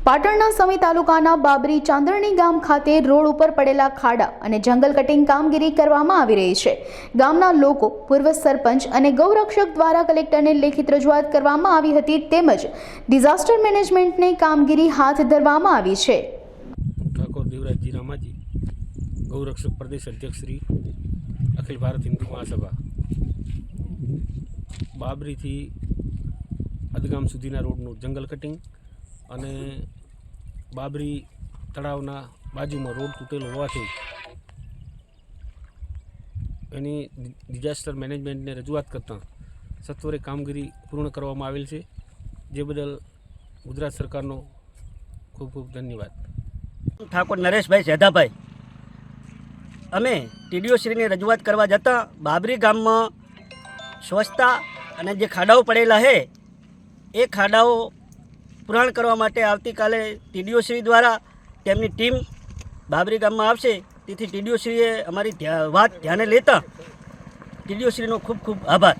પાટણના સમી તાલુકાના બાબરી ચાંદરણી ગામ ખાતે રોડ ઉપર પડેલા ખાડા અને જંગલ કટિંગ કામગીરી કરવામાં આવી રહી છે। ગામના લોકો, પૂર્વ સરપંચ અને ગૌરક્ષક દ્વારા કલેક્ટરને લેખિત રજૂઆત કરવામાં આવી હતી તેમજ ડિઝાસ્ટર મેનેજમેન્ટની કામગીરી હાથ ધરવામાં આવી છે। ઠાકોર દેવરાજજી રામાજી, ગૌરક્ષક પ્રદેશ અધ્યક્ષ શ્રી અખિલ ભારત હિન્દુ મહાસભા। બાબરીથી અદગામ સુધીના રોડનું જંગલ કટિંગ અને બાબરી તળાવના બાજુમાં રોડ તૂટેલો હોવાથી એની ડિઝાસ્ટર મેનેજમેન્ટને રજૂઆત કરતાં સત્વરે કામગીરી પૂર્ણ કરવામાં આવેલ છે, જે બદલ ગુજરાત સરકારનો ખૂબ ખૂબ ધન્યવાદ। ઠાકોર નરેશભાઈ સેધાભાઈ, અમે ટીડીઓશ્રીને રજૂઆત કરવા જતાં બાબરી ગામમાં સ્વચ્છતા અને જે ખાડાઓ પડેલા છે એ ખાડાઓ પૂરણ કરવા માટે આવતીકાલે ટીડીઓશ્રી દ્વારા તેમની ટીમ બાબરી ગામમાં આવશે। તેથી ટીડીઓશ્રીએ અમારી વાત ધ્યાને લેતા ટીડીઓશ્રીનો ખૂબ ખૂબ આભાર।